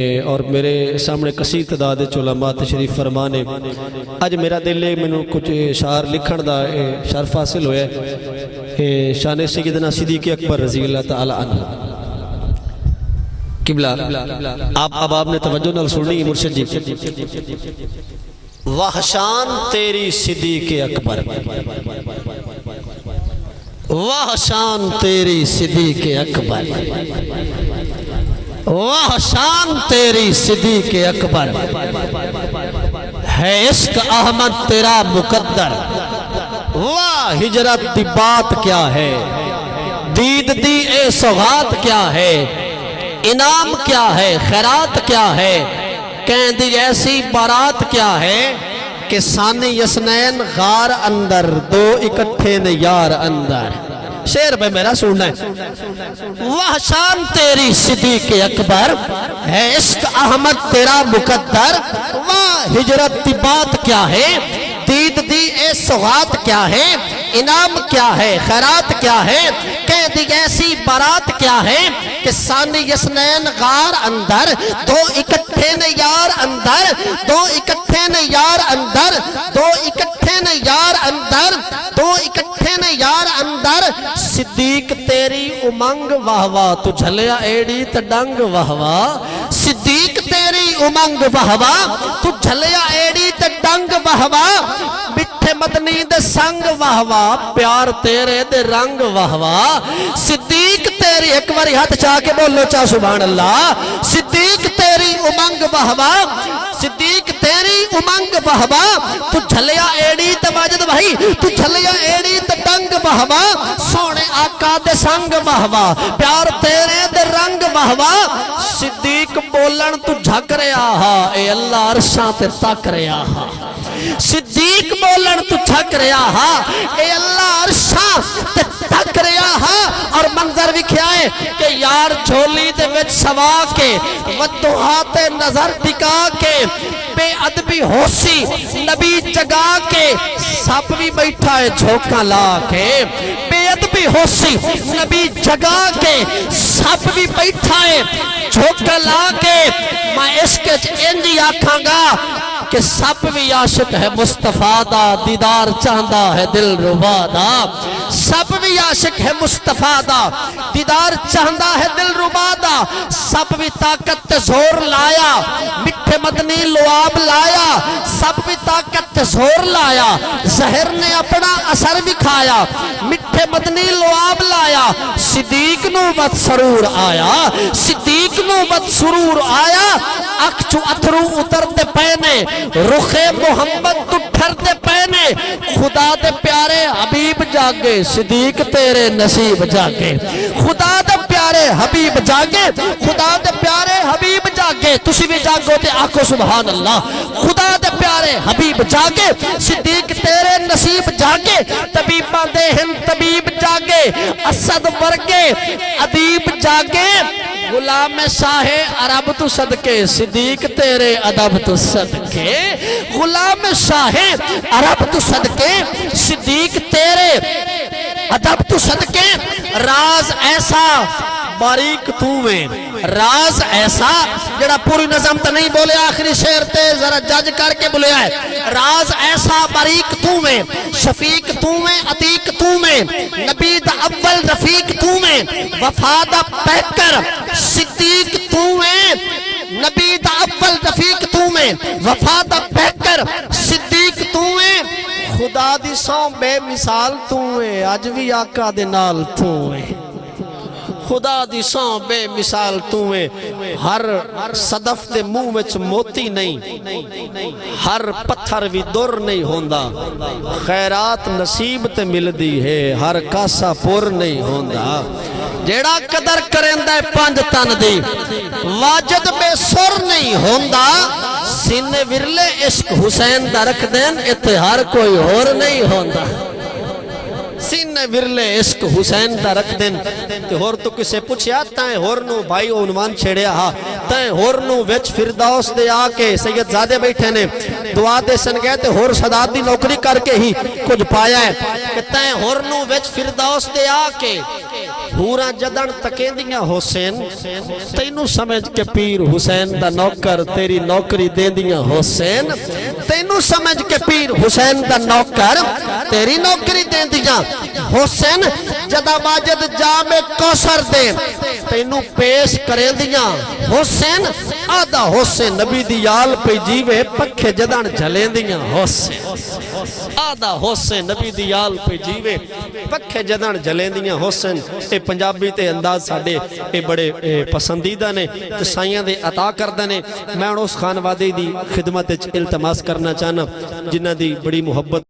اور میرے سامنے کثیر تعداد علماء تشریف فرمانے اج میرا دل ہے مینوں کچھ اشعار لکھن دا شرف حاصل ہویا ہے شان سیدنا صدیق اکبر رضی اللہ تعالی عنہ قبلہ آپ نے توجہ نال سننی مرشد جی واہ شان تیری صدیق اکبر واہ شان تیری صدیق اکبر واہ شان تیری صدیق اکبر ہے عشق احمد تیرا مقدر واہ ہجرت دی بات کیا ہے دید دی اے سوغات کیا ہے انعام کیا ہے خیرات کیا ہے کہیں دی ایسی بارات کیا ہے کہ ثانی یسنین غار اندر دو اکٹھے نے یار اندر شعر پہ میرا سننا ہے واہ شان تیری صدیق اکبر ہے عشق احمد تیرا مقدر واہ ہجرت دی بات کیا ہے دید دی اے سوغات کیا ہے انعام کیا ہے خیرات کیا ہے کہہ دی ایسی بارات کیا ہے کہ ثانی یسنین غار اندر دو اکٹھے نے یار اندر دو اکٹھے نے یار اندر دو اکٹھے نے یار اندر دو اکٹھے نے یار اندر صدیق تیری امنگ واہ واہ تو جھلیا ایڑی تڈنگ واہ واہ صدیق تیری امنگ واہ واہ تو جھلیا ایڑی تڈنگ واہ واہ مٹھے مدنی دے سنگ واہ واہ پیار تیرے دے رنگ واہ واہ صدیق تیری ایک باری ہاتھ چاہ کے بولو چاہ سبحان اللہ صدیق تیری امنگ واہ واہ صدیق تیری امنگ واہ واہ تو جھلیا ایڑی تے ماجد بھائی تو جھلیا ایڑی تے ڈنگ واہ واہ سونے آقا دے سنگ واہ واہ پیار تیرے دے رنگ واہ واہ صدیق بولن تو جھک رہا ہا اے اللہ عرشاں تے تک رہا ہا صدیق بولن تو جھک رہا ہا اے اللہ عرشاں تے تک رہا ہا اور منظر وکھیائے کہ یار جھولی دے وچ سوا کے ودوہات نظر ٹکا کے بے ادبی ہوسی نبی جگا کے سب بھی بیٹھا ہے جھوکا لا کے بے ادبی ہوسی نبی جگا کے سب بھی بیٹھا ہے جھوکا لا کے میں عشق انجی آکھاں گا کہ سب بھی عاشق ہے مصطفیٰ دا دیدار چاہندہ ہے دل ربا دا سب بھی عاشق ہے مصطفیٰ دا دیدار چاہندہ ہے دل ربا دا سب بھی طاقت تے زور لایا مٹھے مدنی لعاب لایا سب بھی طاقت تے زور لایا زہر نے اپنا اثر بکھایا مٹھے مدنی لعاب لایا صدیق نو بد سرور آیا صدیق نو بد سرور آیا اکھ چو اتھرو اتر دے پینے رخ محمد تو ٹھر دے پینے خدا دے پیارے حبیب جاگے صدیق تیرے نصیب جاگے خدا دے پیارے حبیب جاگے خدا دے پیارے حبیب جاگے تسی بھی جاگو تے آکھو سبحان اللہ خدا دے پیارے حبیب جاگے صدیق تیرے نصیب جاگے طبیبہ دے ہن طبیب جاگے اسد ورگے ادیب جاگے غلام شاہ عرب تو صدقے صدیق تیرے ادب تو صدقے غلام شاہ عرب تو صدقے صدیق تیرے ادب تو صدقے راز ایسا باریک تو میں راز ایسا جڑا پوری نظم تا نہیں بولے آخری شعر تے ذرا جج کر کے بولے آئے راز ایسا باریک تو میں شفیق تو میں عتیق تو میں نبی دا اول رفیق تو میں وفا دا پیکر صدیق تو میں نبی دا اول رفیق تو میں وفا دا پیکر صدیق تو میں خدا دی سو بے مثال تو میں آج بھی آقا دے نال تو میں خدا دی سو بے مثال تویں ہر صدف دے منہ وچ موتی نہیں ہر پتھر بھی دور نہیں ہوندا خیرات نصیب تے مل دی ہے ہر کاسا پور نہیں ہوندا جیڑا قدر کرندہ ہے پانچ تن دی واجد بے سر نہیں ہوندا سینے ورلے عشق حسین دا رکھ دین اتھے ہر کوئی اور نہیں ہوندا سینے ورلے عشق حسین دا رکھ دین تے ہور تو کسے پوچھیا تائیں ہورنو بھائی عنوان چھڑیا ہا تائیں ہورنو وچ فردوس دے آکے سید زادے بیٹھے نے دعا دے سن گئے تے ہور صدات دی نوکری کر کے ہی کچھ پایا ہے کہ تائیں ہورنو وچ فردوس دے آکے ہورا جدن تکیندیاں حسین تینو سمجھ کے پیر حسین دا نوکر تیری نوکری دیندیاں حسین تینو سمجھ کے پیر حسین دا نوکر تیری نوکری دیندیاں حسین جدا واجد جام کوثر دے تینو پیش کریں دیاں حسین آدھا حسین نبی دیال پہ جیوے پکھے جدن جھلیں دیاں حسین آدھا حسین نبی دیال پہ جیوے پکھے جدن جھلیں دیاں حسین اے پنجابی تے انداز ساڑے اے بڑے پسندیدہ نے تسائیاں دے عطا کردہ نے میں اس خانوادی دی خدمت التماس کرنا چاہنا جنہ دی بڑی محبت